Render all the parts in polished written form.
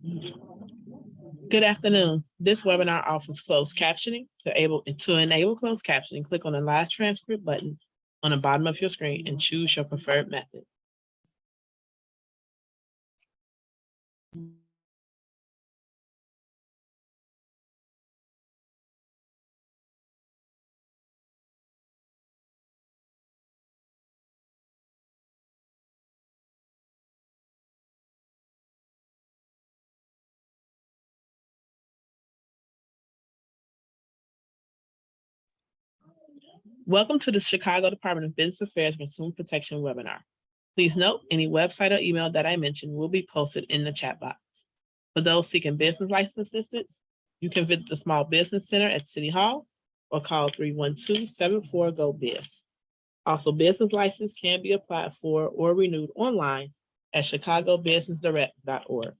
Good afternoon. This webinar offers closed captioning. To enable closed captioning, click on the live transcript button on the bottom of your screen and choose your preferred method. Welcome to the Chicago Department of Business Affairs Consumer Protection webinar. Please note, any website or email that I mentioned will be posted in the chat box. For those seeking business license assistance, you can visit the Small Business Center at City Hall or call 312-74-GO-BIZ. Also, business license can be applied for or renewed online at chicagobusinessdirect.org.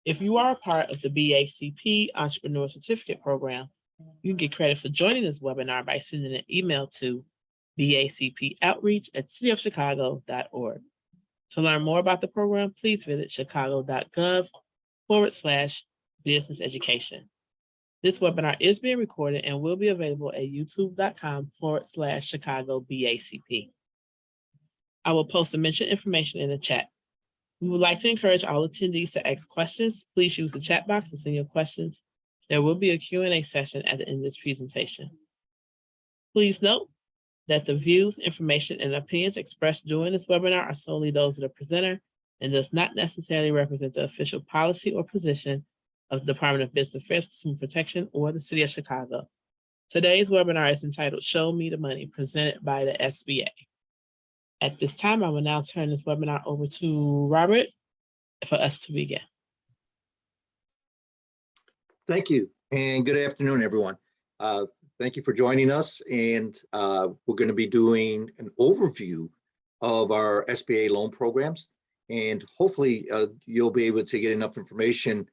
If you are a part of the BACP Entrepreneur Certificate Program, you can get credit for joining this webinar by sending an email to bacpoutreach@cityofchicago.org. To learn more about the program, please visit chicago.gov/business education. This webinar is being recorded and will be available at youtube.com/Chicago BACP. I will post the mentioned information in the chat. We would like to encourage all attendees to ask questions. Please use the chat box to send your questions. There will be a Q&A session at the end of this presentation. Please note that the views, information, and opinions expressed during this webinar are solely those of the presenter and does not necessarily represent the official policy or position of the Department of Business Affairs, Consumer Protection, or the City of Chicago. Today's webinar is entitled Show Me the Money, presented by the SBA. At this time, I will now turn this webinar over to Robert for us to begin. Thank you, and good afternoon, everyone. Thank you for joining us, and we're going to be doing an overview of our SBA loan programs, and hopefully you'll be able to get enough information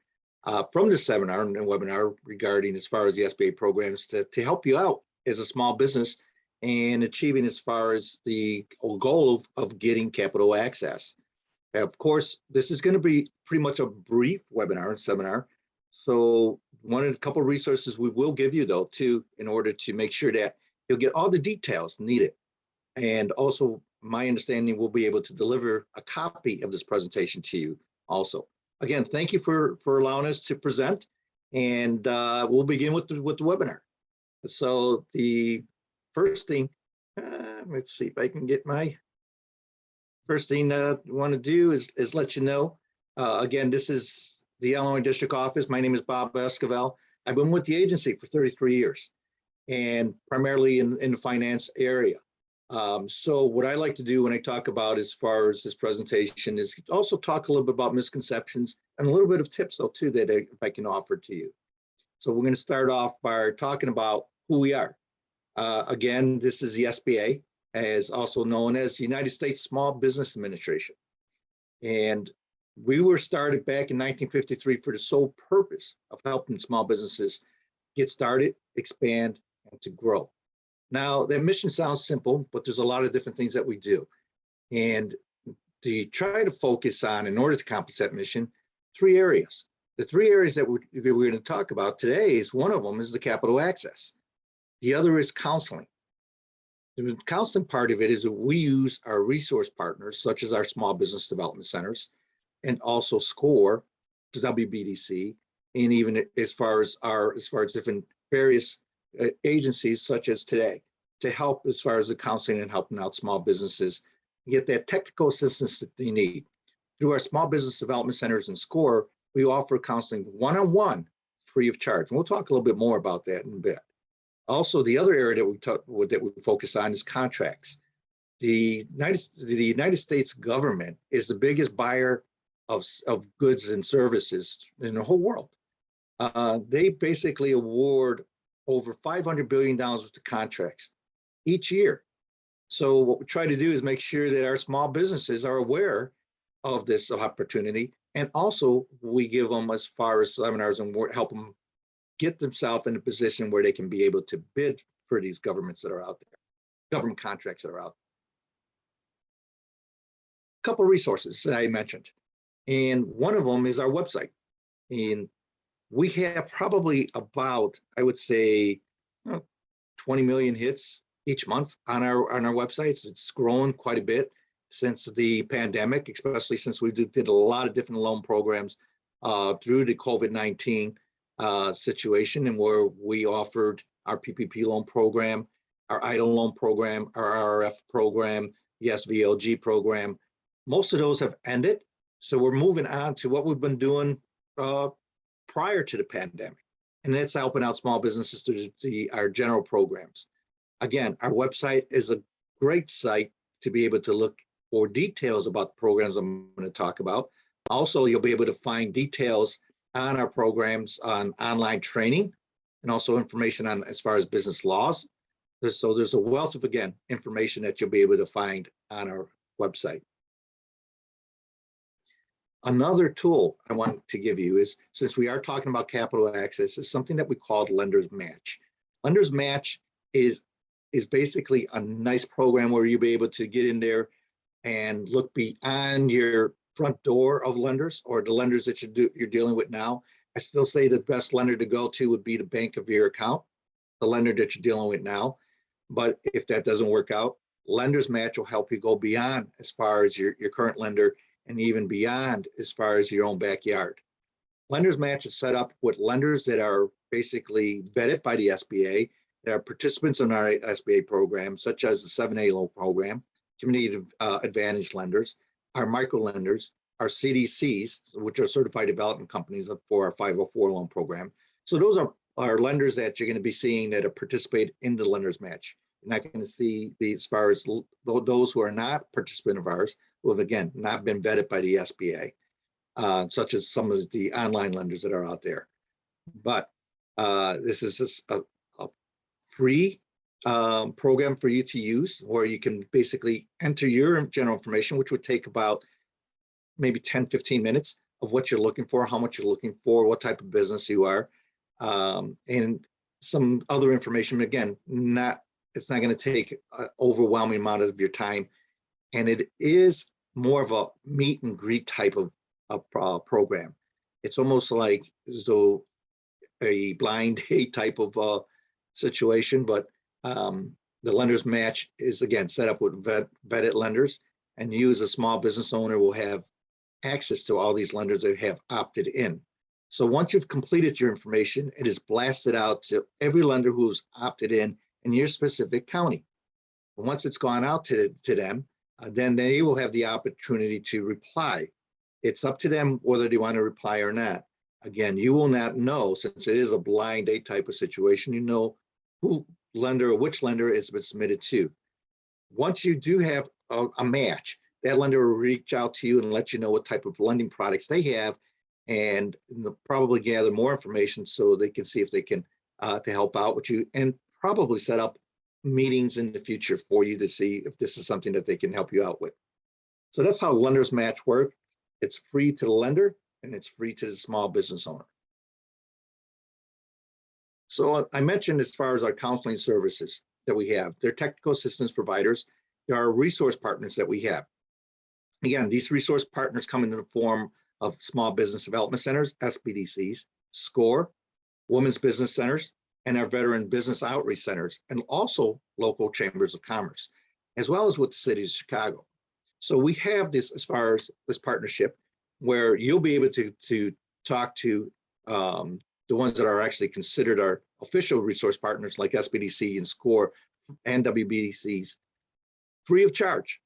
from this seminar and webinar regarding as far as the SBA programs to help you out as a small business and achieving as far as the goal of getting capital access. Of course, this is going to be pretty much a brief webinar and seminar. So one of the couple of resources we will give you though, too, in order to make sure that you'll get all the details needed. And also my understanding we'll be able to deliver a copy of this presentation to you also. Again, thank you for allowing us to present, and we'll begin with the webinar. So the first thing, let's see if I can get my first thing I want to do is let you know, again, this is the Illinois District Office. My name is Bob Esquivel. I've been with the agency for 33 years and primarily in the finance area. So what I like to do when I talk about as far as this presentation is also talk a little bit about misconceptions and a little bit of tips though too that I can offer to you. So we're going to start off by talking about who we are. Again, this is the SBA, as also known as the United States Small Business Administration. And we were started back in 1953 for the sole purpose of helping small businesses get started, expand, and to grow. Now, that mission sounds simple, but there's a lot of different things that we do. And to try to focus on, in order to accomplish that mission, 3 areas. The 3 areas that we're going to talk about today is one of them is the capital access. The other is counseling. The counseling part of it is that we use our resource partners, such as our small business development centers, and also SCORE, the WBDC, and even as far as different various agencies such as today, to help as far as the counseling and helping out small businesses get that technical assistance that they need. Through our small business development centers and SCORE, we offer counseling one-on-one, free of charge. And we'll talk a little bit more about that in a bit. Also, the other area that we focus on is contracts. The United States government is the biggest buyer of goods and services in the whole world. They basically award over $500 billion worth of contracts each year. So what we try to do is make sure that our small businesses are aware of this opportunity, and also we give them as far as seminars and help them get themselves in a position where they can be able to bid for these governments that are out there, government contracts that are out there. A couple of resources that I mentioned, and one of them is our website. And we have probably about, I would say, 20 million hits each month on our websites. It's grown quite a bit since the pandemic, especially since we did a lot of different loan programs through the COVID-19 situation, and where we offered our PPP loan program, our EIDL loan program, our RRF program, the SVLG program. Most of those have ended. So we're moving on to what we've been doing prior to the pandemic. And that's helping out small businesses through our general programs. Again, our website is a great site to be able to look for details about the programs I'm going to talk about. Also, you'll be able to find details on our programs on online training, and also information on as far as business laws. So there's a wealth of, again, information that you'll be able to find on our website. Another tool I want to give you is, since we are talking about capital access, is something that we call Lender's Match. Lender's Match is basically a nice program where you'll be able to get in there and look beyond your front door of lenders or the lenders that you're dealing with now. I still say the best lender to go to would be the bank of your account, the lender that you're dealing with now. But if that doesn't work out, Lender's Match will help you go beyond as far as your current lender, and even beyond as far as your own backyard. Lender's Match is set up with lenders that are basically vetted by the SBA. There are participants in our SBA program, such as the 7A Loan Program, Community Advantage Lenders, our micro lenders, our CDCs, which are certified development companies for our 504 loan program. So those are lenders that you're going to be seeing that are participate in the Lender's Match. You're not going to see as far as those who are not participant of ours, who have, again, not been vetted by the SBA, such as some of the online lenders that are out there. But this is just a free program for you to use, where you can basically enter your general information, which would take about maybe 10-15 minutes of what you're looking for, how much you're looking for, what type of business you are, and some other information. Again, it's not going to take an overwhelming amount of your time. And it is more of a meet and greet type of program. It's almost like so a blind date type of situation, but the Lender's Match is, again, set up with vetted lenders, and you as a small business owner will have access to all these lenders that have opted in. So once you've completed your information, it is blasted out to every lender who's opted in your specific county. And once it's gone out to them, then they will have the opportunity to reply. It's up to them whether they want to reply or not. Again, you will not know, since it is a blind date type of situation, you know who lender or which lender it's been submitted to. Once you do have a match, that lender will reach out to you and let you know what type of lending products they have, and they'll probably gather more information so they can see if they can to help out with you, and probably set up meetings in the future for you to see if this is something that they can help you out with. So that's how Lender's Match work. It's free to the lender, and it's free to the small business owner. So I mentioned, as far as our counseling services that we have, they're technical assistance providers. There are resource partners that we have. Again, these resource partners come in the form of small business development centers, SBDCs, SCORE, women's business centers, and our veteran business outreach centers, and also local chambers of commerce, as well as with the city of Chicago. So we have this, as far as this partnership, where you'll be able to talk to the ones that are actually considered our official resource partners, like SBDC and SCORE and WBDCs, free of charge.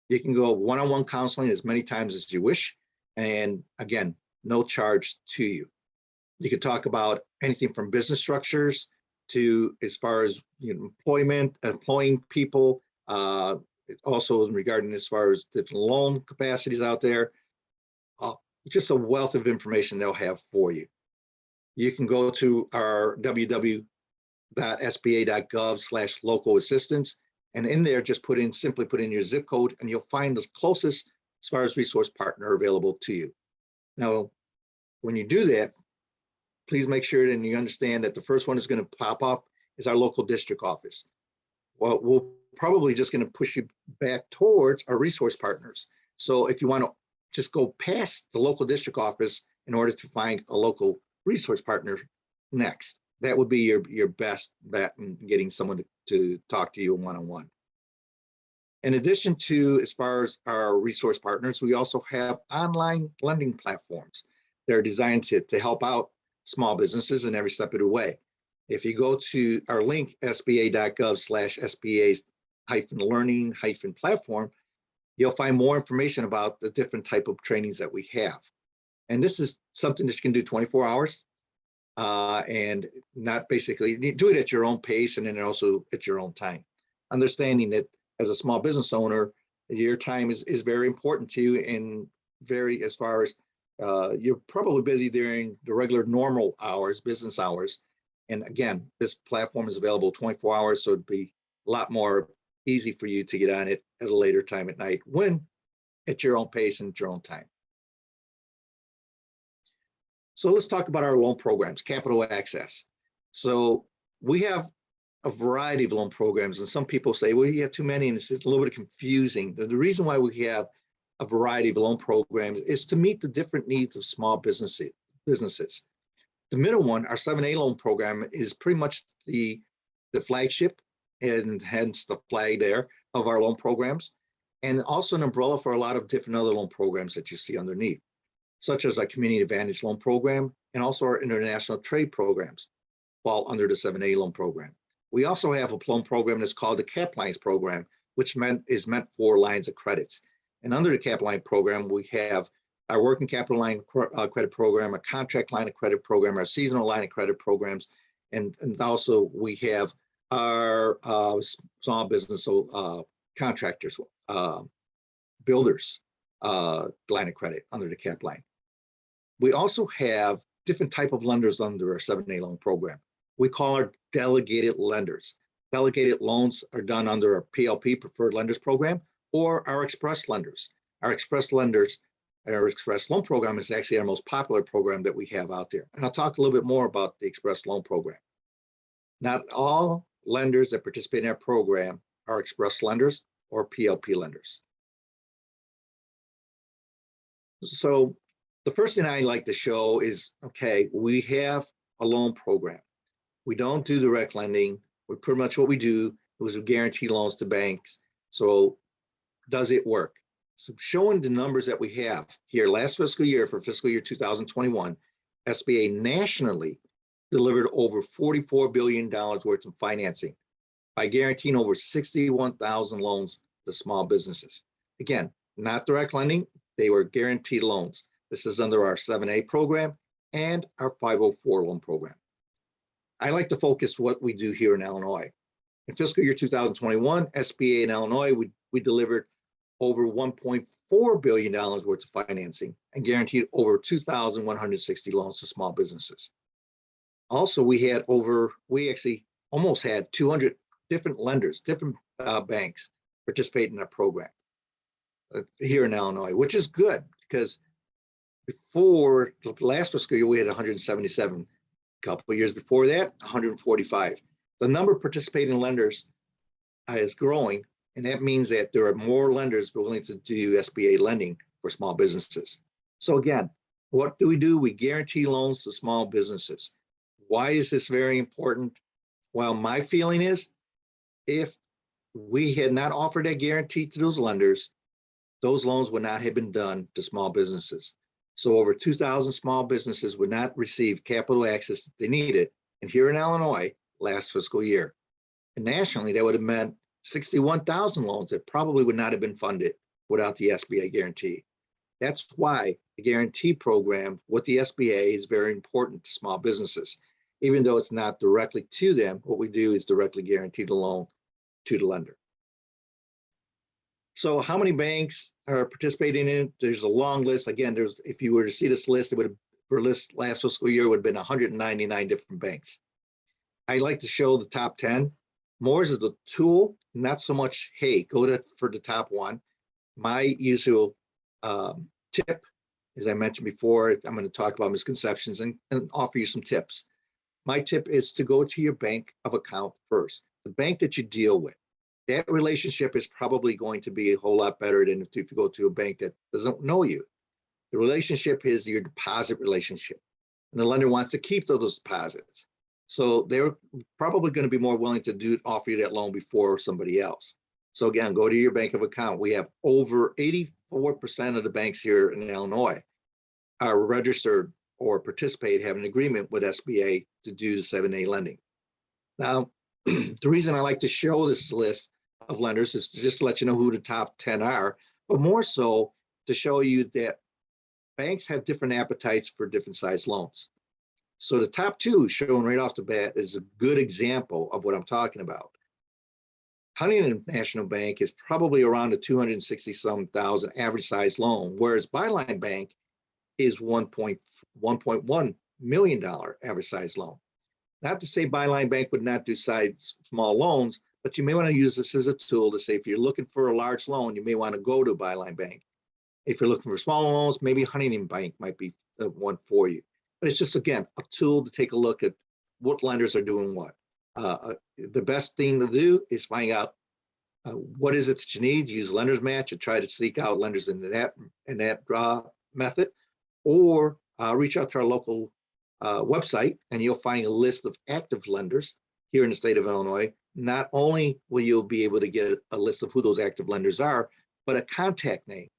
You can go one-on-one counseling as many times as you wish, and again, no charge to you. You could talk about anything from business structures to, as far as employment, employing people, also regarding as far as different loan capacities out there. Just a wealth of information they'll have for you. You can go to our www.sba.gov/local assistance, and in there, just simply put in your zip code, and you'll find the closest, as far as resource partner, available to you. Now, when you do that, please make sure that you understand that the first one is going to pop up is our local district office. Well, we're probably just going to push you back towards our resource partners. So if you want to just go past the local district office in order to find a local resource partner next. That would be your best bet in getting someone to talk to you one-on-one. In addition to, as far as our resource partners, we also have online lending platforms. They're designed to help out small businesses in every step of the way. If you go to our link, sba.gov/sba-learning-platform, you'll find more information about the different type of trainings that we have. And this is something that you can do 24 hours and not basically do it at your own pace and then also at your own time. Understanding that as a small business owner, your time is very important to you, and very, as far as you're probably busy during the regular normal hours, business hours. And again, this platform is available 24 hours, so it'd be a lot more easy for you to get on it at a later time at night, when at your own pace and at your own time. So let's talk about our loan programs, capital access. So we have a variety of loan programs, and some people say, well, you have too many, and it's just a little bit confusing. The reason why we have a variety of loan programs is to meet the different needs of small businesses. The middle one, our 7A loan program, is pretty much the flagship, and hence the flag there, of our loan programs, and also an umbrella for a lot of different other loan programs that you see underneath, such as our Community Advantage Loan Program and also our International Trade Programs fall under the 7A loan program. We also have a loan program that's called the Cap Lines Program, which is meant for lines of credits. And under the Cap Line Program, we have our working capital line credit program, a contract line of credit program, our seasonal line of credit programs, and also we have our small business contractors, builders line of credit under the Cap Line. We also have different type of lenders under our 7A loan program. We call our delegated lenders. Delegated loans are done under our PLP, Preferred Lenders Program, or our express lenders. Our express loan program is actually our most popular program that we have out there. And I'll talk a little bit more about the express loan program. Not all lenders that participate in our program are express lenders or PLP lenders. So the first thing I like to show is, okay, we have a loan program. We don't do direct lending. We pretty much, what we do is we guarantee loans to banks. So does it work? So showing the numbers that we have here, last fiscal year, for fiscal year 2021, SBA nationally delivered over $44 billion worth of financing by guaranteeing over 61,000 loans to small businesses. Again, not direct lending, they were guaranteed loans. This is under our 7A program and our 504 loan program. I like to focus what we do here in Illinois. In fiscal year 2021, SBA in Illinois, we delivered over $1.4 billion worth of financing and guaranteed over 2,160 loans to small businesses. Also, we actually almost had 200 different lenders, different banks participate in our program here in Illinois, which is good, because before the last fiscal year, we had 177. A couple of years before that, 145. The number of participating lenders is growing, and that means that there are more lenders willing to do SBA lending for small businesses. So again, what do? We guarantee loans to small businesses. Why is this very important? Well, my feeling is, if we had not offered that guarantee to those lenders, those loans would not have been done to small businesses. So over 2,000 small businesses would not receive capital access that they needed. And here in Illinois, last fiscal year, and nationally, that would have meant 61,000 loans that probably would not have been funded without the SBA guarantee. That's why the guarantee program with the SBA is very important to small businesses. Even though it's not directly to them, what we do is directly guarantee the loan to the lender. So how many banks are participating in it? There's a long list. Again, if you were to see this list, it would have, for list last fiscal year, would have been 199 different banks. I like to show the top 10. More is the tool, not so much, hey, for the top one. My usual tip, as I mentioned before, I'm going to talk about misconceptions and offer you some tips. My tip is to go to your bank of account first, the bank that you deal with. That relationship is probably going to be a whole lot better than if you go to a bank that doesn't know you. The relationship is your deposit relationship, and the lender wants to keep those deposits. So they're probably going to be more willing to offer you that loan before somebody else. So again, go to your bank of account. We have over 84% of the banks here in Illinois are registered or participate, have an agreement with SBA to do the 7A lending. Now, the reason I like to show this list of lenders is to just let you know who the top 10 are, but more so to show you that banks have different appetites for different size loans. So the top two shown right off the bat is a good example of what I'm talking about. Huntington National Bank is probably around a 260-some thousand average size loan, whereas Byline Bank is $1.1 million average size loan. Not to say Byline Bank would not do small loans, but you may want to use this as a tool to say if you're looking for a large loan, you may want to go to Byline Bank. If you're looking for small loans, maybe Huntington Bank might be the one for you. But it's just, again, a tool to take a look at what lenders are doing what. The best thing to do is find out what is it that you need. Use Lenders Match and try to seek out lenders in that method, or reach out to our local website, and you'll find a list of active lenders here in the state of Illinois. Not only will you be able to get a list of who those active lenders are, but a contact name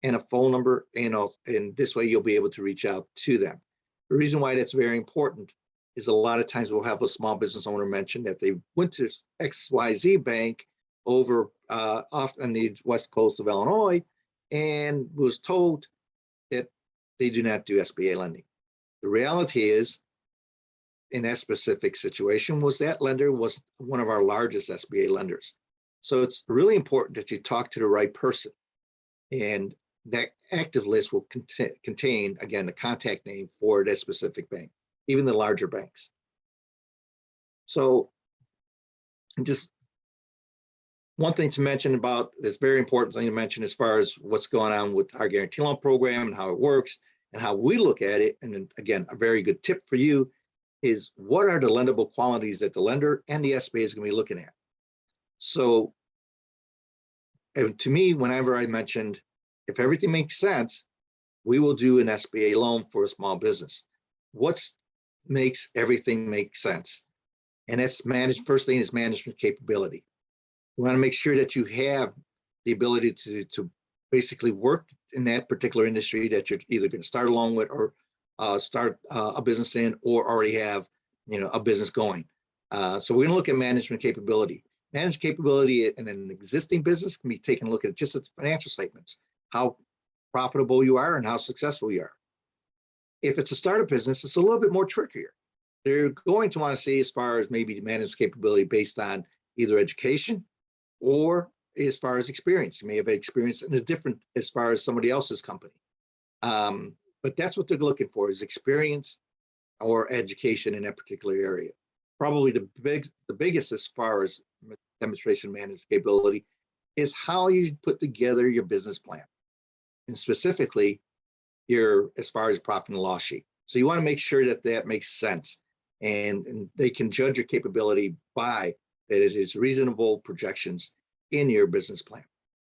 and a phone number, and this way you'll be able to reach out to them. The reason why that's very important is a lot of times we'll have a small business owner mention that they went to XYZ bank over off on the west coast of Illinois and was told that they do not do SBA lending. The reality is, in that specific situation, was that lender was one of our largest SBA lenders. So it's really important that you talk to the right person, and that active list will contain, again, the contact name for that specific bank, even the larger banks. So just one thing to mention about this very important thing to mention as far as what's going on with our guarantee loan program and how it works and how we look at it. And then again, a very good tip for you is what are the lendable qualities that the lender and the SBA is going to be looking at. So to me, whenever I mentioned, if everything makes sense, we will do an SBA loan for a small business. What makes everything make sense? And that's first thing is management capability. We want to make sure that you have the ability to basically work in that particular industry that you're either going to start along with or start a business in, or already have a business going. So we're going to look at management capability. Management capability in an existing business can be taken a look at just at the financial statements, how profitable you are and how successful you are. If it's a startup business, it's a little bit more trickier. They're going to want to see as far as maybe the management capability based on either education or as far as experience. You may have experience in a different as far as somebody else's company. But that's what they're looking for, is experience or education in that particular area. Probably the biggest as far as demonstration management capability is how you put together your business plan, and specifically as far as profit and loss sheet. So you want to make sure that that makes sense, and they can judge your capability by that it is reasonable projections in your business plan.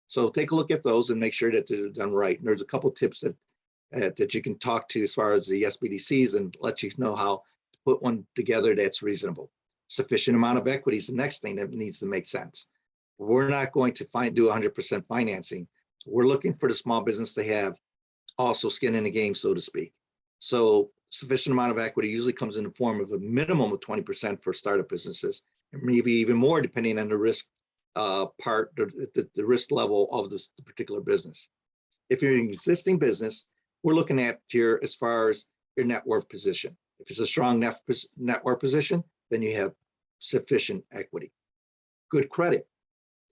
So take a look at those and make sure that they're done right. And there's a couple tips that you can talk to as far as the SBDCs and let you know how to put one together that's reasonable. Sufficient amount of equity is the next thing that needs to make sense. We're not going to do 100% financing. We're looking for the small business to have also skin in the game, so to speak. So sufficient amount of equity usually comes in the form of a minimum of 20% for startup businesses, and maybe even more depending on the risk the risk level of the particular business. If you're an existing business, we're looking at as far as your net worth position. If it's a strong net worth position, then you have sufficient equity. Good credit.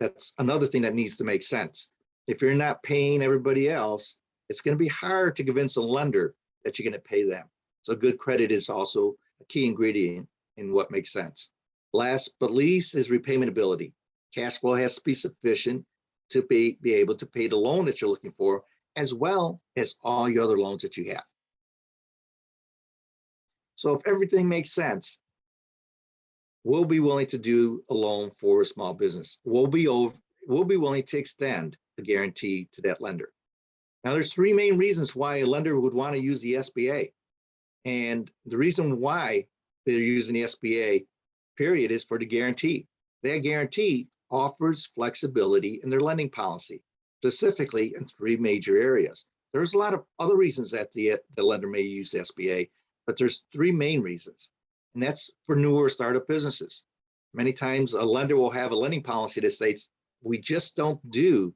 That's another thing that needs to make sense. If you're not paying everybody else, it's going to be hard to convince a lender that you're going to pay them. So good credit is also a key ingredient in what makes sense. Last but least is repayment ability. Cash flow has to be sufficient to be able to pay the loan that you're looking for, as well as all your other loans that you have. So if everything makes sense, we'll be willing to do a loan for a small business. We'll be willing to extend the guarantee to that lender. Now, there's three main reasons why a lender would want to use the SBA. And the reason why they're using the SBA, period, is for the guarantee. That guarantee offers flexibility in their lending policy, specifically in three major areas. There's a lot of other reasons that the lender may use the SBA, but there's three main reasons. And that's for newer startup businesses. Many times a lender will have a lending policy that states, we just don't do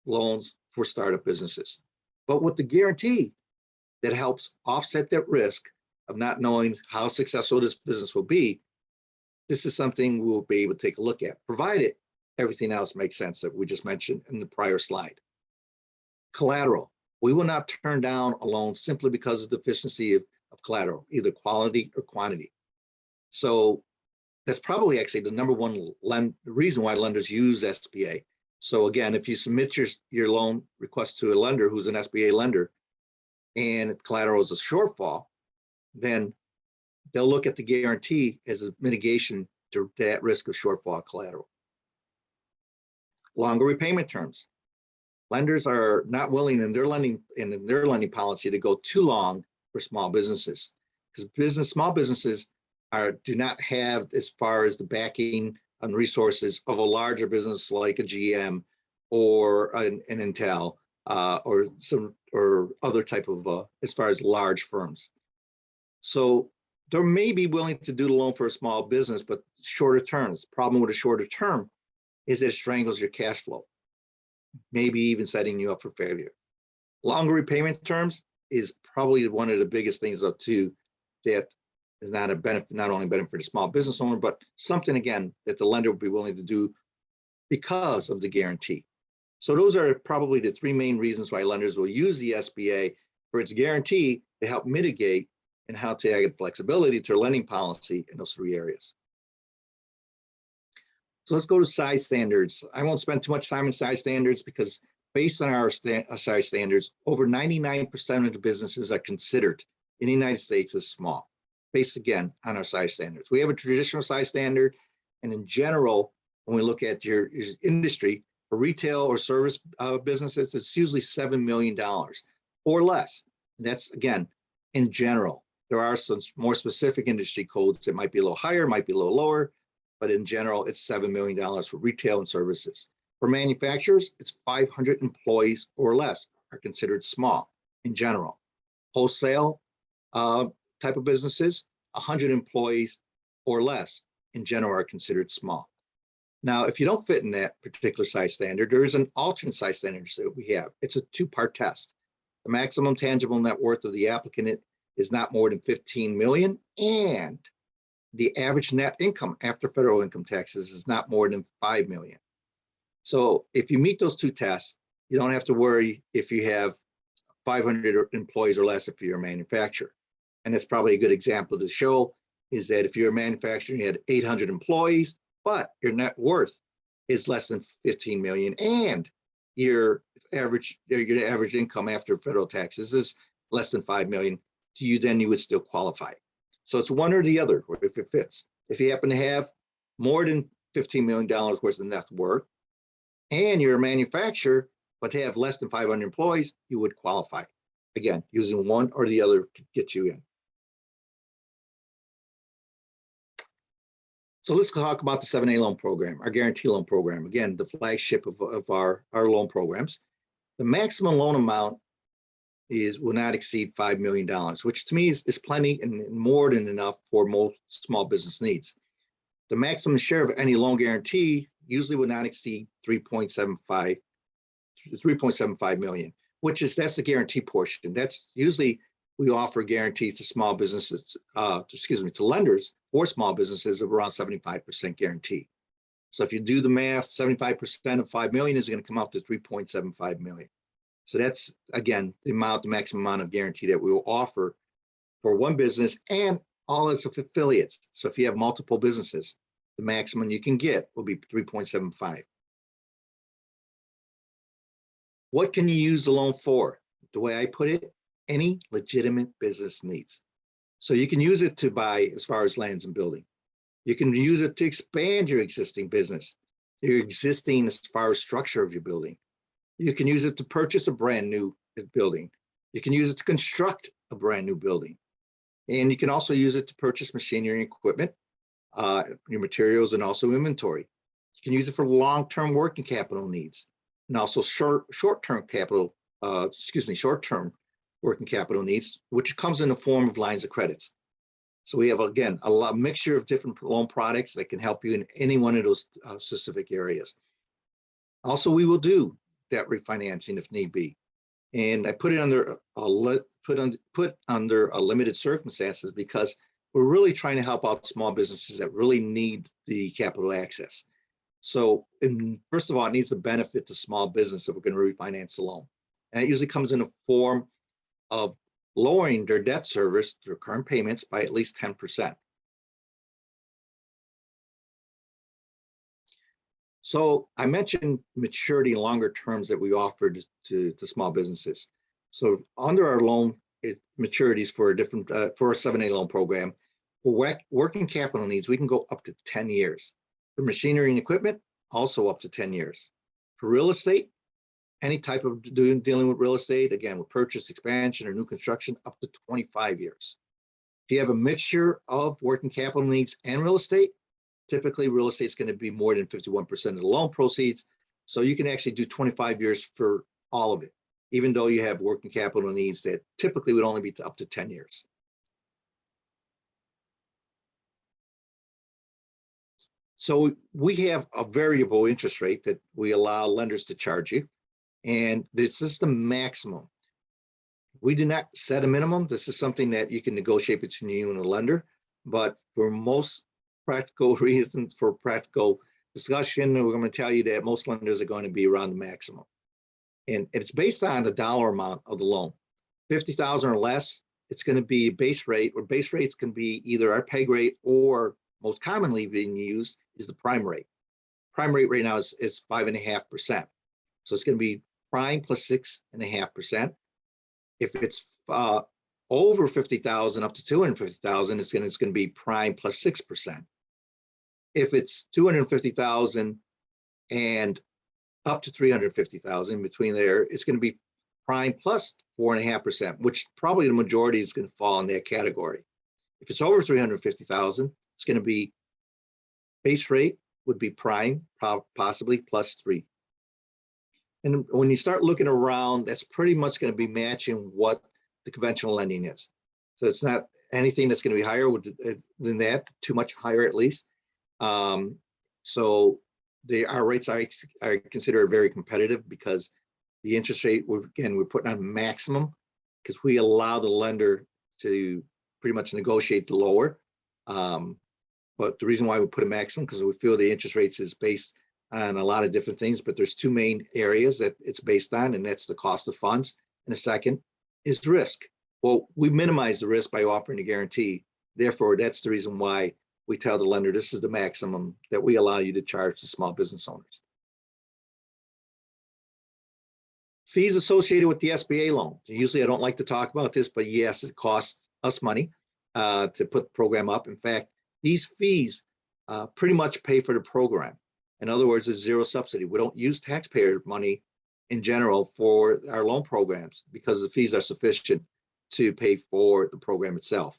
loans for startup businesses. But with the guarantee, that helps offset that risk of not knowing how successful this business will be, this is something we'll be able to take a look at, provided everything else makes sense that we just mentioned in the prior slide. Collateral. We will not turn down a loan simply because of the deficiency of collateral, either quality or quantity. So that's probably actually the number one reason why lenders use SBA. So again, if you submit your loan request to a lender who's an SBA lender and collateral is a shortfall, then they'll look at the guarantee as a mitigation to that risk of shortfall collateral. Longer repayment terms. Lenders are not willing in their lending policy to go too long for small businesses, because small businesses do not have as far as the backing and resources of a larger business like a GM or an Intel or other type of as far as large firms. So they may be willing to do the loan for a small business, but shorter terms. Problem with a shorter term is that it strangles your cash flow, maybe even setting you up for failure. Longer repayment terms is probably one of the biggest things though too, that is not a benefit, not only benefit for the small business owner, but something again that the lender would be willing to do because of the guarantee. So those are probably the three main reasons why lenders will use the SBA for its guarantee to help mitigate and how to add flexibility to their lending policy in those three areas. So let's go to size standards. I won't spend too much time on size standards because based on our size standards, over 99% of the businesses are considered in the United States as small, based again on our size standards. We have a traditional size standard, and in general, when we look at your industry, for retail or service businesses, it's usually $7 million or less. And that's again, in general. There are some more specific industry codes that might be a little higher, might be a little lower, but in general, it's $7 million for retail and services. For manufacturers, it's 500 employees or less are considered small in general. Wholesale type of businesses, 100 employees or less in general are considered small. Now, if you don't fit in that particular size standard, there is an alternate size standard that we have. It's a two-part test. The maximum tangible net worth of the applicant is not more than 15 million, and the average net income after federal income taxes is not more than 5 million. So if you meet those two tests, you don't have to worry if you have 500 employees or less if you're a manufacturer. And that's probably a good example to show is that if you're a manufacturer and you had 800 employees, but your net worth is less than 15 million and your average income after federal taxes is less than 5 million, then you would still qualify. So it's one or the other if it fits. If you happen to have more than $15 million worth of net worth and you're a manufacturer, but have less than 500 employees, you would qualify. Again, using one or the other to get you in. So let's talk about the 7A loan program, our guarantee loan program. Again, the flagship of our loan programs. The maximum loan amount will not exceed $5 million, which to me is plenty and more than enough for most small business needs. The maximum share of any loan guarantee usually will not exceed 3.75 million, that's the guarantee portion. That's usually we offer guarantees to small businesses, to lenders for small businesses of around 75% guarantee. So if you do the math, 75% of 5 million is going to come out to 3.75 million. So that's, again, the maximum amount of guarantee that we will offer for one business and all its affiliates. So if you have multiple businesses, the maximum you can get will be 3.75. What can you use the loan for? The way I put it, any legitimate business needs. So you can use it to buy as far as lands and building. You can use it to expand your existing business, your existing as far as structure of your building. You can use it to purchase a brand new building. You can use it to construct a brand new building. And you can also use it to purchase machinery and equipment, your materials, and also inventory. You can use it for long-term working capital needs, and also short-term working capital needs, which comes in the form of lines of credits. So we have, again, a mixture of different loan products that can help you in any one of those specific areas. Also, we will do debt refinancing if need be. And I put it under under limited circumstances because we're really trying to help out small businesses that really need the capital access. So first of all, it needs to benefit the small business if we're going to refinance the loan. And it usually comes in a form of lowering their debt service, their current payments, by at least 10%. So I mentioned maturity longer terms that we offered to small businesses. So under our loan maturities for a different for a 7A loan program, for working capital needs, we can go up to 10 years. For machinery and equipment, also up to 10 years. For real estate, any type of dealing with real estate, again, with purchase, expansion, or new construction, up to 25 years. If you have a mixture of working capital needs and real estate, typically real estate is going to be more than 51% of the loan proceeds. So you can actually do 25 years for all of it, even though you have working capital needs that typically would only be up to 10 years. So we have a variable interest rate that we allow lenders to charge you, and this is the maximum. We do not set a minimum. This is something that you can negotiate between you and the lender, but for most practical reasons, for practical discussion, we're going to tell you that most lenders are going to be around the maximum. And it's based on the dollar amount of the loan. 50,000 or less, it's going to be base rate, or base rates can be either our peg rate or most commonly being used is the prime rate. Prime rate right now is 5.5%. So it's going to be prime plus 6.5%. If it's over 50,000 up to 250,000, it's going to be prime plus 6%. If it's 250,000 and up to 350,000, between there, it's going to be prime plus 4.5%, which probably the majority is going to fall in that category. If it's over 350,000, it's going to be base rate would be prime, possibly plus 3. And when you start looking around, that's pretty much going to be matching what the conventional lending is. So it's not anything that's going to be higher than that, too much higher at least. So our rates I consider very competitive because the interest rate, we're putting on maximum because we allow the lender to pretty much negotiate the lower. But the reason why we put a maximum because we feel the interest rates is based on a lot of different things, but there's two main areas that it's based on, and that's the cost of funds. And the second is risk. Well, we minimize the risk by offering a guarantee. Therefore, that's the reason why we tell the lender this is the maximum that we allow you to charge the small business owners. Fees associated with the SBA loan. Usually I don't like to talk about this, but yes, it costs us money to put the program up. In fact, these fees pretty much pay for the program. In other words, it's zero subsidy. We don't use taxpayer money in general for our loan programs because the fees are sufficient to pay for the program itself.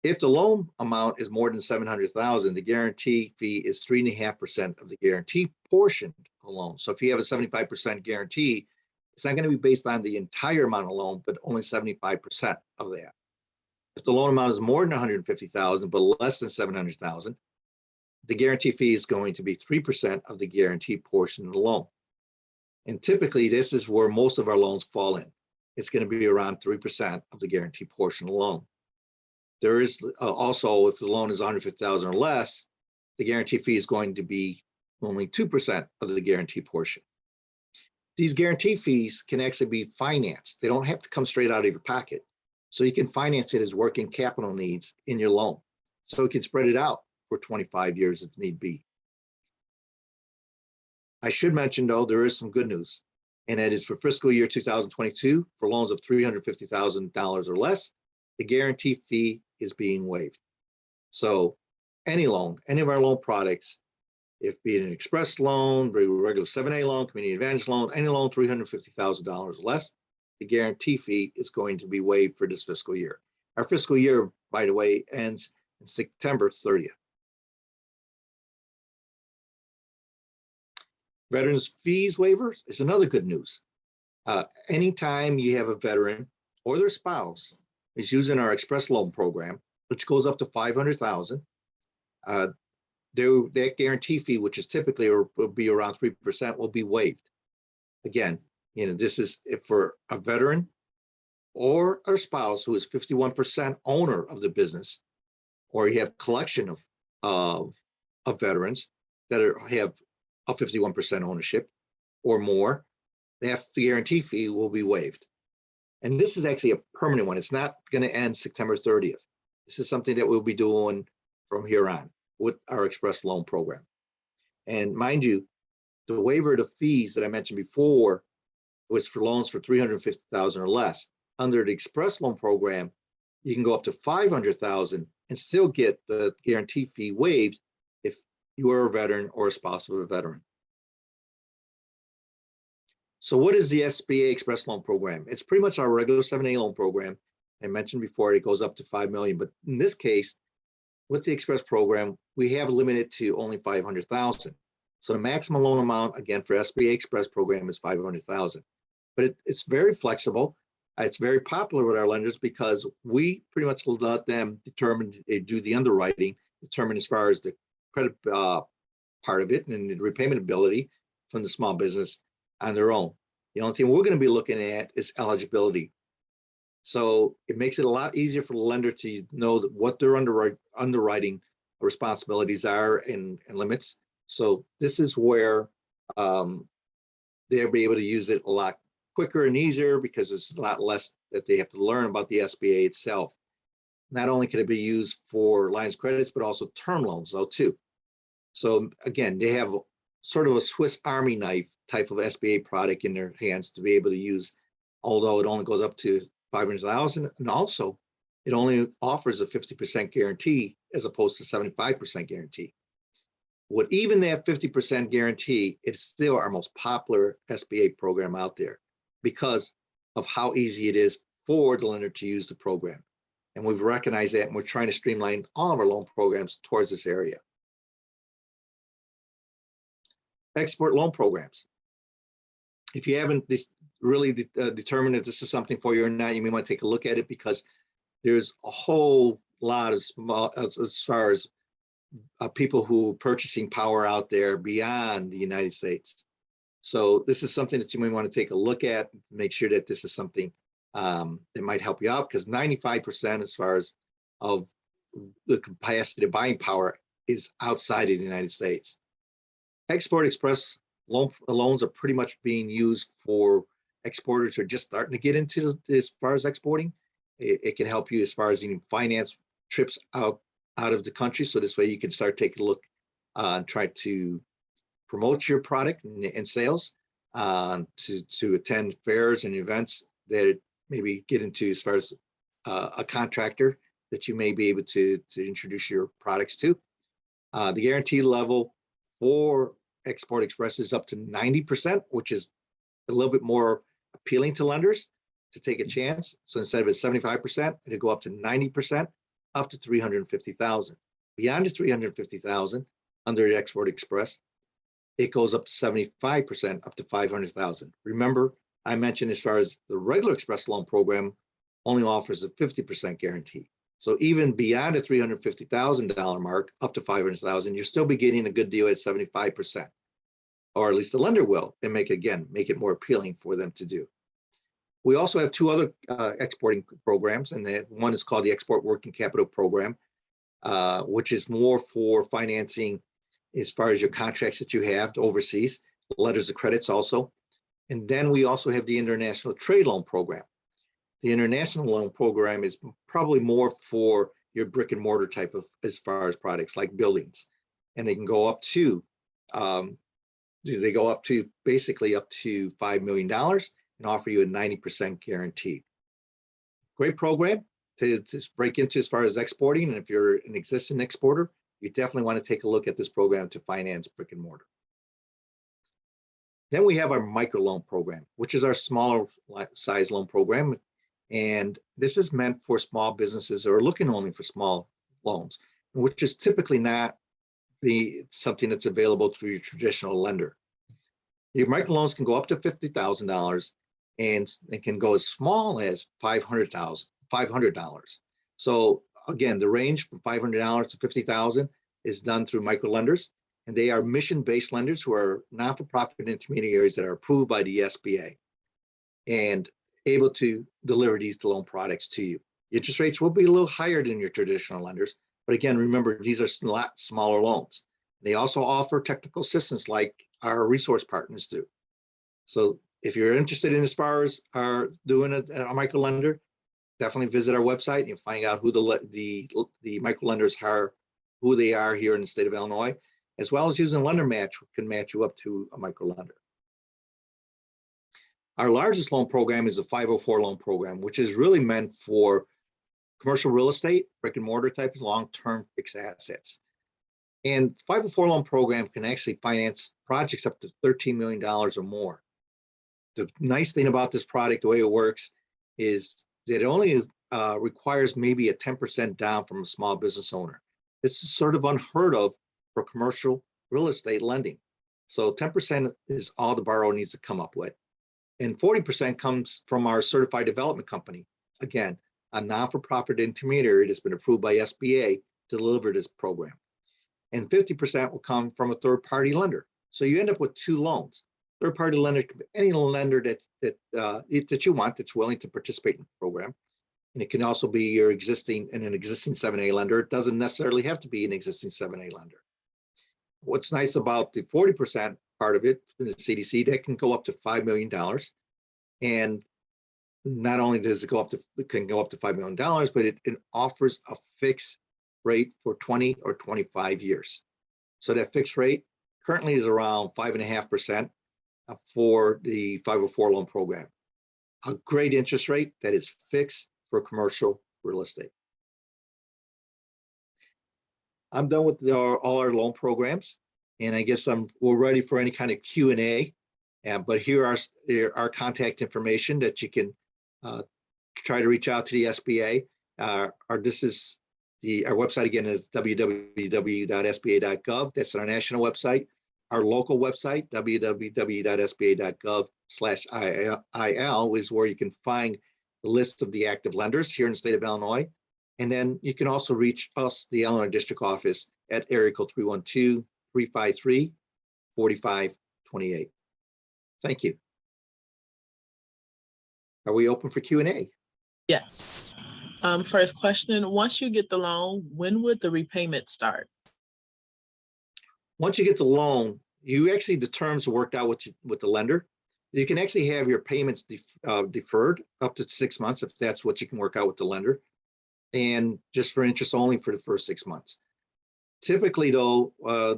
If the loan amount is more than $700,000, the guarantee fee is 3.5% of the guarantee portion of the loan. So if you have a 75% guarantee, it's not going to be based on the entire amount of loan, but only 75% of that. If the loan amount is more than $150,000, but less than $700,000, the guarantee fee is going to be 3% of the guarantee portion of the loan. And typically, this is where most of our loans fall in. It's going to be around 3% of the guarantee portion of the loan. There is also, if the loan is $150,000 or less, the guarantee fee is going to be only 2% of the guarantee portion. These guarantee fees can actually be financed. They don't have to come straight out of your pocket. So you can finance it as working capital needs in your loan. So you can spread it out for 25 years if need be. I should mention, though, there is some good news, and that is for fiscal year 2022, for loans of $350,000 or less, the guarantee fee is being waived. So any loan, any of our loan products, If be it an express loan, regular 7A loan, community advantage loan, any loan $350,000 or less, the guarantee fee is going to be waived for this fiscal year. Our fiscal year, by the way, ends in September 30th. Veterans fees waivers is another good news. Anytime you have a veteran or their spouse is using our express loan program, which goes up to $500,000, that guarantee fee, which is typically or will be around 3%, will be waived. Again, this is if for a veteran or a spouse who is 51% owner of the business, or you have collection of veterans that have a 51% ownership or more, the guarantee fee will be waived. And this is actually a permanent one. It's not going to end September 30th. This is something that we'll be doing from here on with our express loan program. And mind you, the waiver of the fees that I mentioned before was for loans for $350,000 or less. Under the express loan program, you can go up to $500,000 and still get the guarantee fee waived if you are a veteran or a spouse of a veteran. So what is the SBA Express Loan Program? It's pretty much our regular 7A loan program. I mentioned before, it goes up to $5 million, but in this case, with the Express program, we have limited to only $500,000. So the maximum loan amount, again, for SBA Express program is $500,000. But it's very flexible. It's very popular with our lenders because we pretty much let them determine, do the underwriting, determine as far as the credit part of it and the repayment ability from the small business on their own. The only thing we're going to be looking at is eligibility. So it makes it a lot easier for the lender to know what their underwriting responsibilities are and limits. So this is where they'll be able to use it a lot quicker and easier because there's a lot less that they have to learn about the SBA itself. Not only can it be used for lines of credits, but also term loans though too. So again, they have sort of a Swiss Army knife type of SBA product in their hands to be able to use, although it only goes up to $500,000, and also it only offers a 50% guarantee as opposed to 75% guarantee. With even that 50% guarantee, it's still our most popular SBA program out there because of how easy it is for the lender to use the program. And we've recognized that, and we're trying to streamline all of our loan programs towards this area. Export loan programs. If you haven't really determined if this is something for you or not, you may want to take a look at it because there's a whole lot of small, as far as people who are purchasing power out there beyond the United States. So this is something that you may want to take a look at, make sure that this is something that might help you out, because 95% as far as of the capacity of buying power is outside of the United States. Export Express loans are pretty much being used for exporters who are just starting to get into as far as exporting. It can help you as far as you can finance trips out of the country. So this way you can start taking a look and try to promote your product and sales, to attend fairs and events that maybe get into as far as a contractor that you may be able to introduce your products to. The guarantee level for Export Express is up to 90%, which is a little bit more appealing to lenders to take a chance. So instead of a 75%, it'll go up to 90%, up to $350,000. Beyond the $350,000 under the Export Express, it goes up to 75%, up to $500,000. Remember, I mentioned as far as the regular Express Loan Program only offers a 50% guarantee. So even beyond the $350,000 mark, up to $500,000, you'll still be getting a good deal at 75%, or at least the lender will, and make it more appealing for them to do. We also have two other exporting programs, and one is called the Export Working Capital Program, which is more for financing as far as your contracts that you have overseas, letters of credits also. And then we also have the International Trade Loan Program. The International Loan Program is probably more for your brick and mortar type of, as far as products like buildings. And they can go up to, basically up to $5 million and offer you a 90% guarantee. Great program to break into as far as exporting. And if you're an existing exporter, you definitely want to take a look at this program to finance brick and mortar. Then we have our Microloan Program, which is our smaller size loan program. And this is meant for small businesses or looking only for small loans, which is typically not something that's available through your traditional lender. Your microloans can go up to $50,000 and it can go as small as $500. So again, the range from $500 to $50,000 is done through microlenders, and they are mission-based lenders who are not-for-profit intermediaries that are approved by the SBA and able to deliver these loan products to you. Interest rates will be a little higher than your traditional lenders, but again, remember, these are a lot smaller loans. They also offer technical assistance like our resource partners do. So if you're interested in as far as doing a microlender, definitely visit our website and find out who the microlenders are, who they are here in the state of Illinois, as well as using Lender Match, can match you up to a microlender. Our largest loan program is a 504 loan program, which is really meant for commercial real estate, brick and mortar type of long-term fixed assets. And 504 loan program can actually finance projects up to $13 million or more. The nice thing about this product, the way it works, is that it only requires maybe a 10% down from a small business owner. This is sort of unheard of for commercial real estate lending. So 10% is all the borrower needs to come up with. And 40% comes from our certified development company. Again, a non-for-profit intermediary that's been approved by SBA to deliver this program. And 50% will come from a third-party lender. So you end up with two loans. Third-party lender, any lender that you want that's willing to participate in the program. And it can also be your existing 7A lender. It doesn't necessarily have to be an existing 7A lender. What's nice about the 40% part of it, the CDC, that can go up to $5 million. And not only does it can go up to $5 million, but it offers a fixed rate for 20 or 25 years. So that fixed rate currently is around 5.5% for the 504 loan program. A great interest rate that is fixed for commercial real estate. I'm done with all our loan programs, and I guess we're ready for any kind of Q&A. But here are our contact information that you can try to reach out to the SBA. Our website again is www.sba.gov. That's our national website. Our local website, www.sba.gov/IL, is where you can find the list of the active lenders here in the state of Illinois. And then you can also reach us, the Illinois District Office, at area code 312-353-4528. Thank you. Are we open for Q&A? Yes. First question, once you get the loan, when would the repayment start? Once you get the loan, the terms are worked out with the lender. You can actually have your payments deferred up to 6 months if that's what you can work out with the lender, and just for interest only for the first 6 months. Typically, though,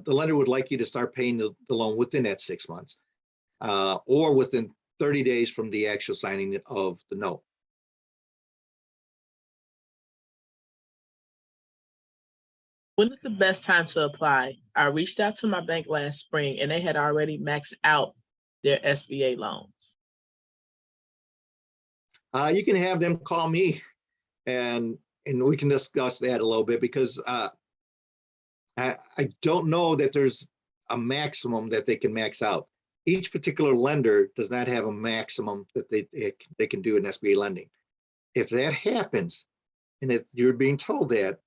the lender would like you to start paying the loan within that 6 months or within 30 days from the actual signing of the note. When is the best time to apply? I reached out to my bank last spring and they had already maxed out their SBA loans. You can have them call me and we can discuss that a little bit, because I don't know that there's a maximum that they can max out. Each particular lender does not have a maximum that they can do in SBA lending. If that happens, and if you're being told that,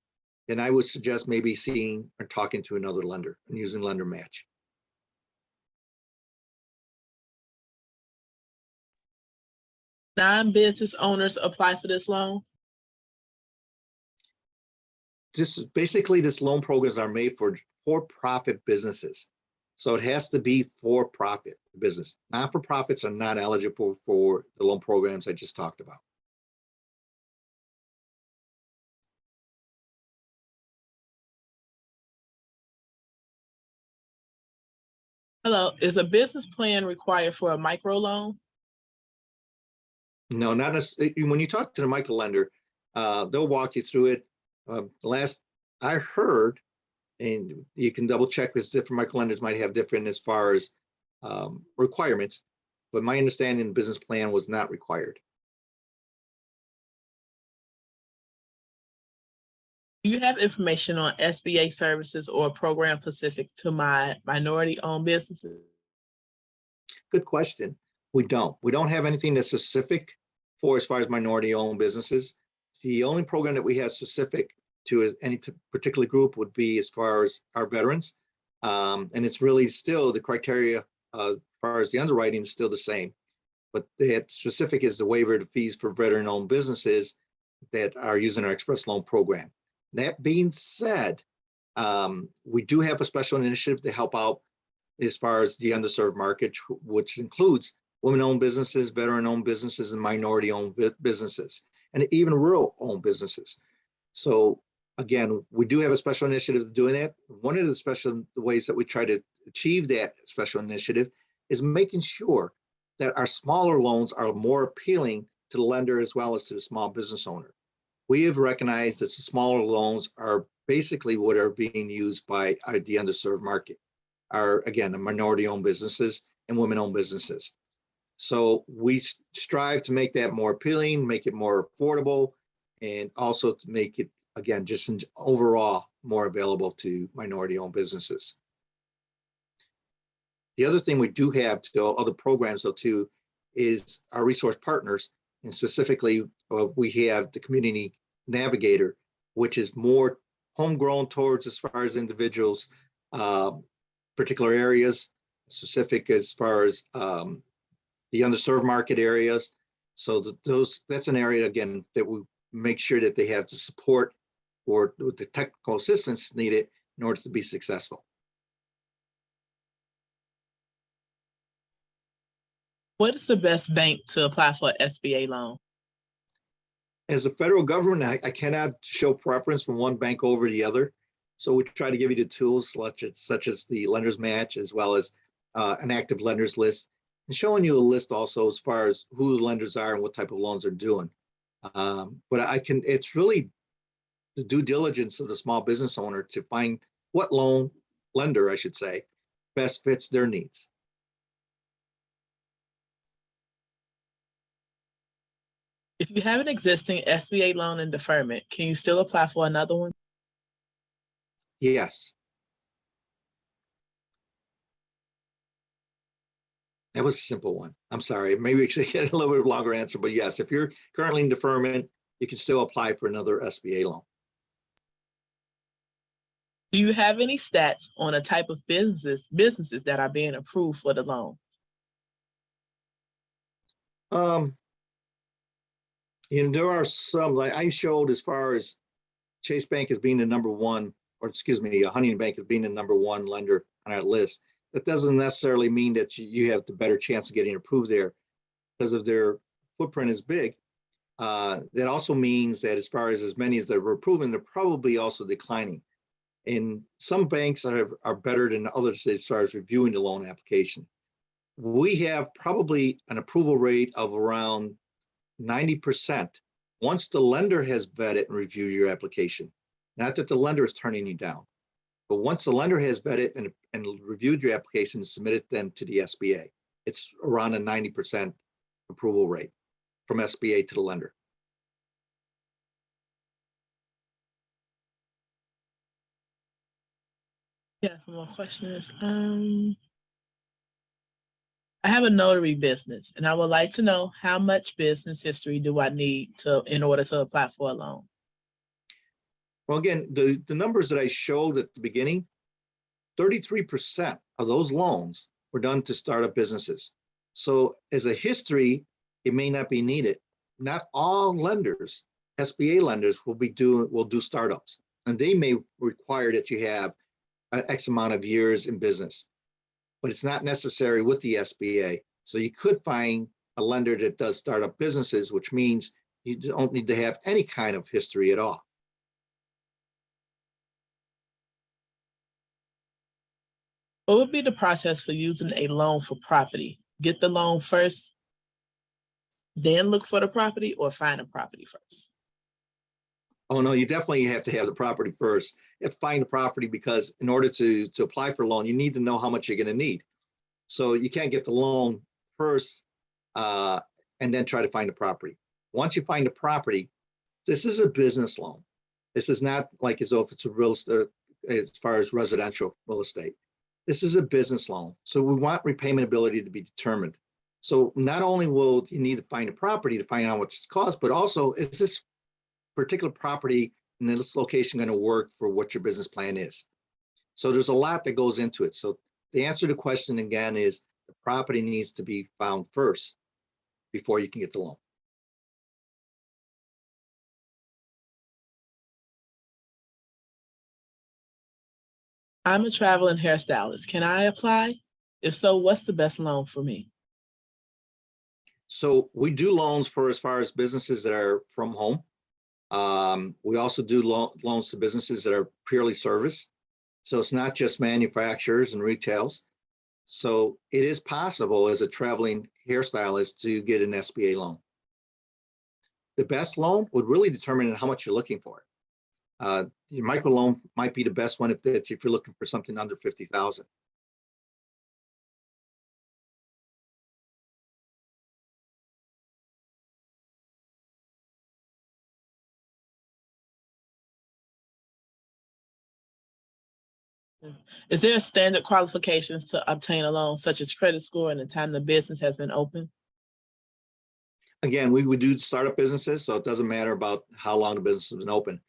then I would suggest maybe seeing or talking to another lender and using Lender Match. Non-business owners apply for this loan? This loan programs are made for for-profit businesses. So it has to be for-profit business. Non-for-profits are not eligible for the loan programs I just talked about. Hello, is a business plan required for a microloan? No, not necessarily. When you talk to the microlender, they'll walk you through it. The last I heard, And you can double check because different microlenders might have different as far as requirements, but my understanding the business plan was not required. Do you have information on SBA services or program specific to my minority-owned businesses? Good question. We don't have anything that's specific for as far as minority-owned businesses. The only program that we have specific to any particular group would be as far as our veterans. And it's really still the criteria as far as the underwriting is still the same. But that specific is the waiver of fees for veteran-owned businesses that are using our Express Loan Program. That being said, we do have a special initiative to help out as far as the underserved market, which includes women-owned businesses, veteran-owned businesses, and minority-owned businesses, and even rural-owned businesses. So again, we do have a special initiative doing that. One of the special ways that we try to achieve that special initiative is making sure that our smaller loans are more appealing to the lender as well as to the small business owner. We have recognized that the smaller loans are basically what are being used by the underserved market, are again, the minority-owned businesses and women-owned businesses. So we strive to make that more appealing, make it more affordable, and also to make it, again, just overall more available to minority-owned businesses. The other thing we do have to other programs though too is our resource partners, and specifically we have the community navigator, which is more homegrown towards as far as individuals, particular areas, specific as far as the underserved market areas. So that's an area again that we make sure that they have the support or the technical assistance needed in order to be successful. What is the best bank to apply for an SBA loan? As a federal government, I cannot show preference from one bank over the other. So we try to give you the tools such as the lender's match, as well as an active lenders list, and showing you a list also as far as who the lenders are and what type of loans they're doing. But it's really the due diligence of the small business owner to find what lender, I should say, best fits their needs. If you have an existing SBA loan in deferment, can you still apply for another one? Yes. That was a simple one. I'm sorry. Maybe we should get a little bit longer answer, but yes, if you're currently in deferment, you can still apply for another SBA loan. Do you have any stats on a type of businesses that are being approved for the loan? There are some, like I showed as far as Chase Bank as being the number one, or excuse me, Huntington Bank as being the number one lender on our list. That doesn't necessarily mean that you have the better chance of getting approved there because of their footprint is big. That also means that as far as many as they're approving, they're probably also declining. And some banks are better than others as far as reviewing the loan application. We have probably an approval rate of around 90% once the lender has vetted and reviewed your application. Not that the lender is turning you down, but once the lender has vetted and reviewed your application and submitted then to the SBA, it's around a 90% approval rate from SBA to the lender. Yeah, some more questions. I have a notary business and I would like to know how much business history do I need in order to apply for a loan? Well, again, the numbers that I showed at the beginning, 33% of those loans were done to start up businesses. So as a history, it may not be needed. Not all lenders, SBA lenders will do startups, and they may require that you have an X amount of years in business, but it's not necessary with the SBA. So you could find a lender that does startup businesses, which means you don't need to have any kind of history at all. What would be the process for using a loan for property? Get the loan first, then look for the property, or find a property first? Oh no, you definitely have to have the property first. have to find a property because in order to apply for a loan, you need to know how much you're going to need. So you can't get the loan first and then try to find a property. Once you find a property, this is a business loan. This is not like as though if it's a real estate, as far as residential real estate. This is a business loan. So we want repayment ability to be determined. So not only will you need to find a property to find out what it's cost, but also is this particular property in this location going to work for what your business plan is? So there's a lot that goes into it. So the answer to the question again is the property needs to be found first before you can get the loan. I'm a traveling hairstylist. Can I apply? If so, what's the best loan for me? So we do loans for as far as businesses that are from home. We also do loans to businesses that are purely service. So it's not just manufacturers and retails. So it is possible as a traveling hairstylist to get an SBA loan. The best loan would really determine how much you're looking for. Your microloan might be the best one if you're looking for something under 50,000. Is there standard qualifications to obtain a loan, such as credit score and the time the business has been open? Again, we would do startup businesses, so it doesn't matter about how long the business has been open.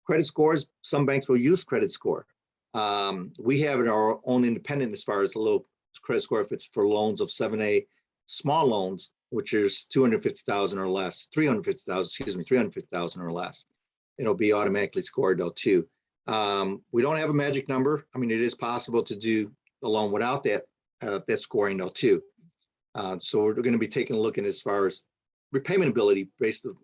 Credit scores, some banks will use credit score. We have our own independent as far as the low credit score if it's for loans of 7A small loans, which is 250,000 or less, 350,000, excuse me, 350,000 or less. It'll be automatically scored though too. We don't have a magic number. I mean, it is possible to do a loan without that scoring though too. So we're going to be taking a look at as far as repayment ability based on,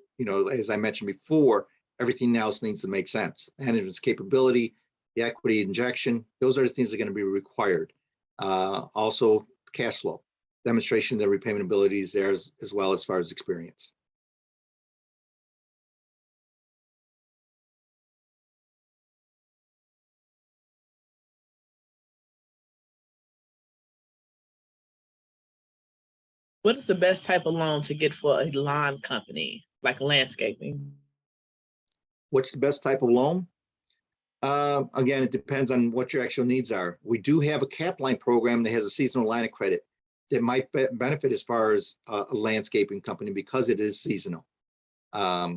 as I mentioned before, everything else needs to make sense. Management's capability, the equity injection, those are the things that are going to be required. Also cash flow, demonstration that repayment ability is there as well as far as experience. What is the best type of loan to get for a lawn company, like landscaping? What's the best type of loan? Again, it depends on what your actual needs are. We do have a cap line program that has a seasonal line of credit that might benefit as far as a landscaping company because it is seasonal. I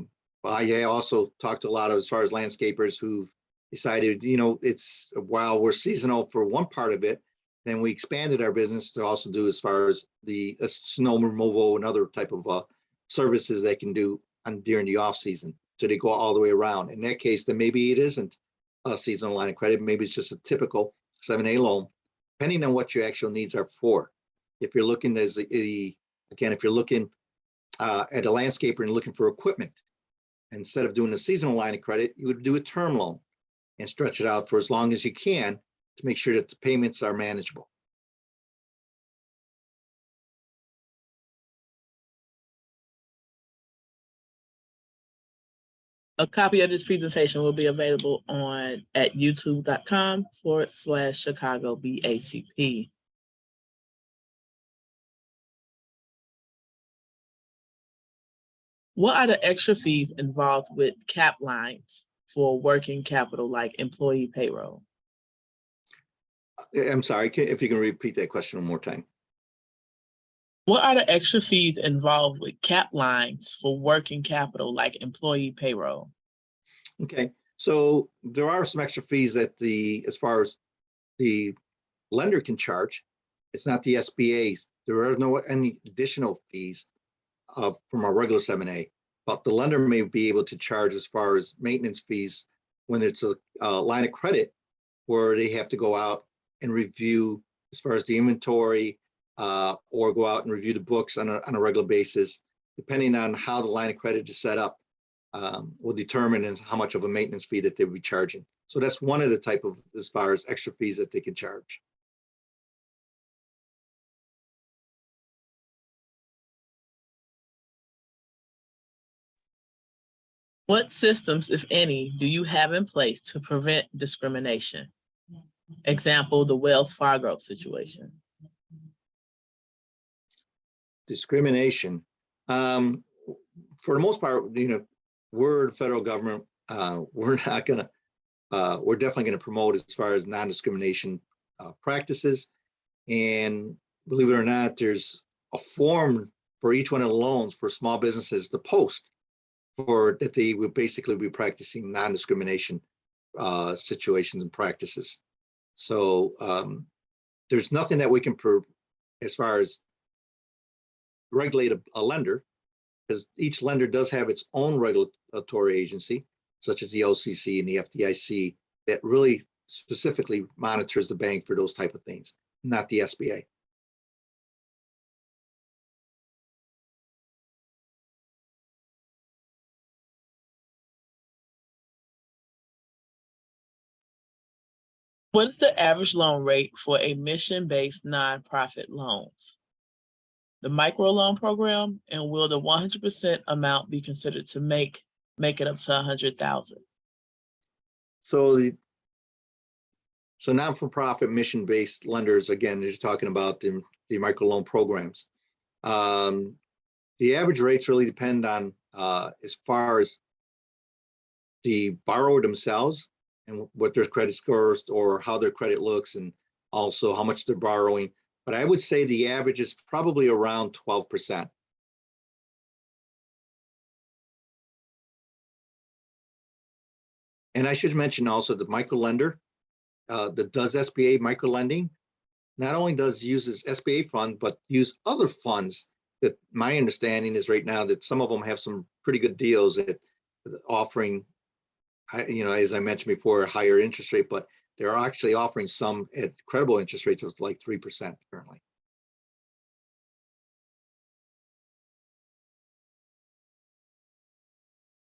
also talked to a lot of as far as landscapers who've decided, it's while we're seasonal for one part of it, then we expanded our business to also do as far as the snow removal and other type of services they can do during the off season. So they go all the way around. In that case, then maybe it isn't a seasonal line of credit. Maybe it's just a typical 7A loan, depending on what your actual needs are for. If you're looking if you're looking at a landscaper and looking for equipment, instead of doing a seasonal line of credit, you would do a term loan and stretch it out for as long as you can to make sure that the payments are manageable. A copy of this presentation will be available at youtube.com/Chicago BACP. What are the extra fees involved with cap lines for working capital like employee payroll? I'm sorry, if you can repeat that question one more time. What are the extra fees involved with cap lines for working capital like employee payroll? Okay, so there are some extra fees that as far as the lender can charge. It's not the SBA's. There are any additional fees from our regular 7A, but the lender may be able to charge as far as maintenance fees when it's a line of credit where they have to go out and review as far as the inventory or go out and review the books on a regular basis, depending on how the line of credit is set up, will determine how much of a maintenance fee that they'll be charging. So that's one of the type of as far as extra fees that they can charge. What systems, if any, do you have in place to prevent discrimination? Example, the Wells Fargo situation. Discrimination. For the most part, we're the federal government. We're definitely gonna promote as far as non-discrimination practices. And believe it or not, there's a form for each one of the loans for small businesses to post for that they would basically be practicing non-discrimination situations and practices. So there's nothing that we can as far as regulate a lender, because each lender does have its own regulatory agency, such as the OCC and the FDIC, that really specifically monitors the bank for those type of things, not the SBA. What is the average loan rate for a mission-based nonprofit loans? The Microloan Program, and will the 100% amount be considered to make it up to 100,000? So non-for-profit mission-based lenders, again, you're talking about the microloan programs. The average rates really depend on as far as the borrower themselves and what their credit scores or how their credit looks, and also how much they're borrowing. But I would say the average is probably around 12%. And I should mention also the micro lender that does SBA micro lending not only uses SBA fund, but use other funds that my understanding is right now that some of them have some pretty good deals at offering, as I mentioned before, a higher interest rate, but they're actually offering some at credible interest rates of like 3% currently.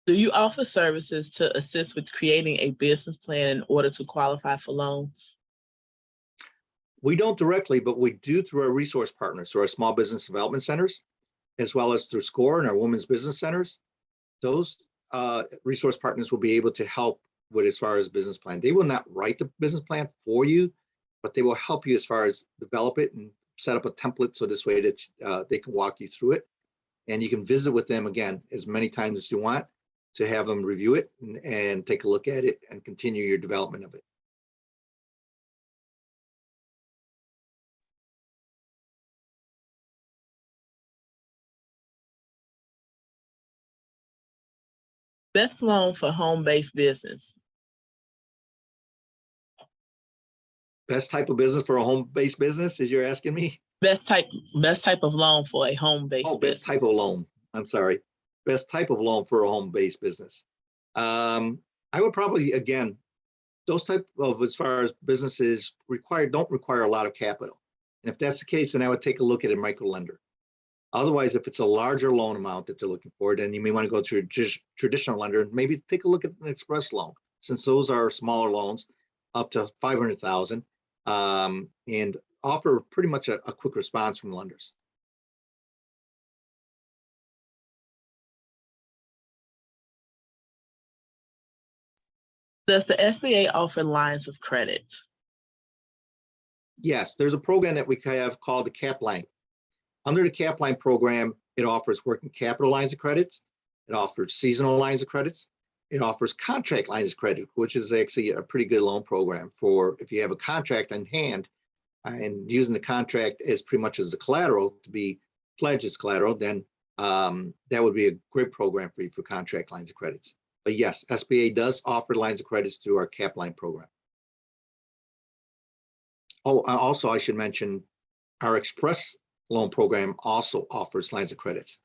Do you offer services to assist with creating a business plan in order to qualify for loans? We don't directly, but we do through our resource partners, through our small business development centers, as well as through SCORE and our women's business centers. Those resource partners will be able to help with as far as business plan. They will not write the business plan for you, but they will help you as far as develop it and set up a template so this way that they can walk you through it. And you can visit with them again as many times as you want to have them review it and take a look at it and continue your development of it. Best loan for home-based business. Best type of business for a home-based business, as you're asking me? Best type of loan for a home-based business. Best type of loan. I'm sorry. Best type of loan for a home-based business. I would probably, again, those type of, as far as businesses don't require a lot of capital. And if that's the case, then I would take a look at a micro lender. Otherwise, if it's a larger loan amount that they're looking for, then you may want to go to a traditional lender and maybe take a look at an express loan, since those are smaller loans up to 500,000 and offer pretty much a quick response from lenders. Does the SBA offer lines of credit? Yes, there's a program that we have called the CAP line. Under the CAP line program, it offers working capital lines of credits. It offers seasonal lines of credits. It offers contract lines of credit, which is actually a pretty good loan program for if you have a contract on hand and using the contract as pretty much as the collateral to be pledged as collateral, then that would be a great program for you for contract lines of credits. But yes, SBA does offer lines of credits through our CAP line program. Oh, also I should mention our Express Loan Program also offers lines of credits.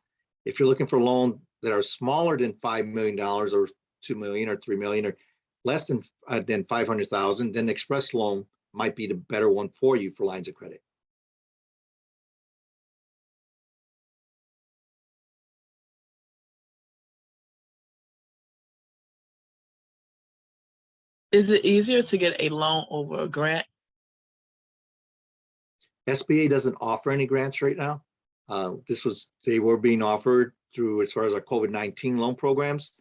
If you're looking for a loan that are smaller than $5 million or $2 million or $3 million or less than 500,000, then Express Loan might be the better one for you for lines of credit. Is it easier to get a loan over a grant? SBA doesn't offer any grants right now. They were being offered through as far as our COVID-19 loan programs.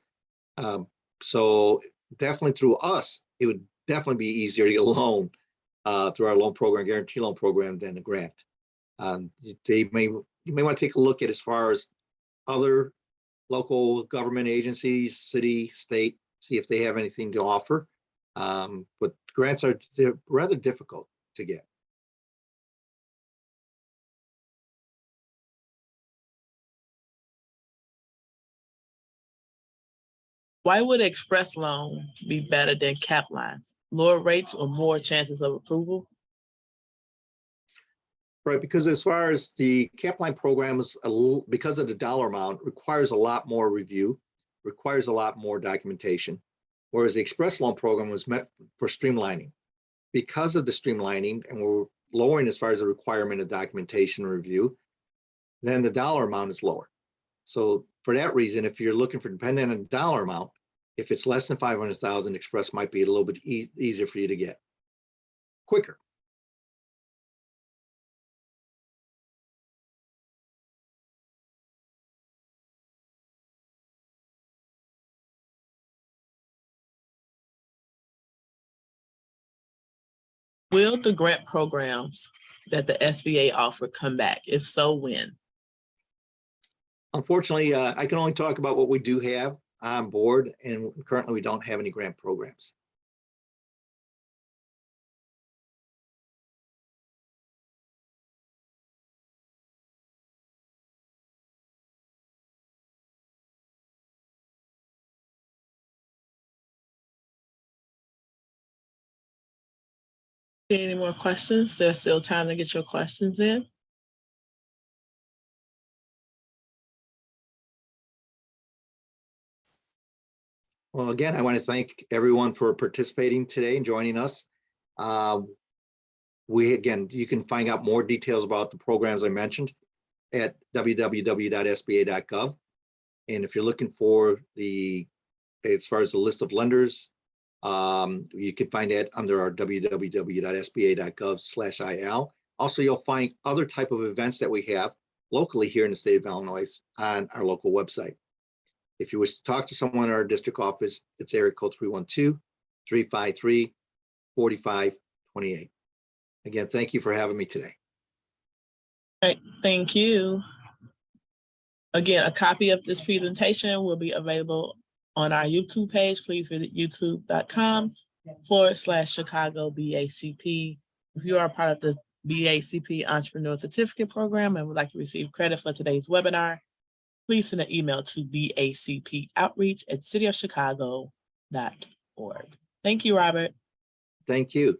So definitely through us, it would definitely be easier to get a loan through our loan program, guarantee loan program, than a grant. You may want to take a look at as far as other local government agencies, city, state, see if they have anything to offer. But grants they're rather difficult to get. Why would express loan be better than cap lines? Lower rates or more chances of approval? Right, because as far as the cap line program is, because of the dollar amount, requires a lot more review, requires a lot more documentation, whereas the express loan program was meant for streamlining. Because of the streamlining, and we're lowering as far as the requirement of documentation review, then the dollar amount is lower. So for that reason, if you're looking for, depending on the dollar amount, if it's less than 500,000, express might be a little bit easier for you to get quicker. Will the grant programs that the SBA offer come back? If so, when? Unfortunately, I can only talk about what we do have on board, and currently we don't have any grant programs. Any more questions? There's still time to get your questions in. Well, again, I want to thank everyone for participating today and joining us. You can find out more details about the programs I mentioned at www.sba.gov. And if you're looking for as far as the list of lenders, you can find that under our www.sba.gov/il. Also, you'll find other type of events that we have locally here in the state of Illinois on our local website. If you wish to talk to someone in our district office, it's area code 312-353-4528. Again, thank you for having me today. All right, thank you. Again, a copy of this presentation will be available on our YouTube page. Please visit youtube.com/Chicago BACP. If you are part of the BACP Entrepreneur Certificate Program and would like to receive credit for today's webinar, please send an email to bacpoutreach@cityofchicago.org. Thank you, Robert. Thank you.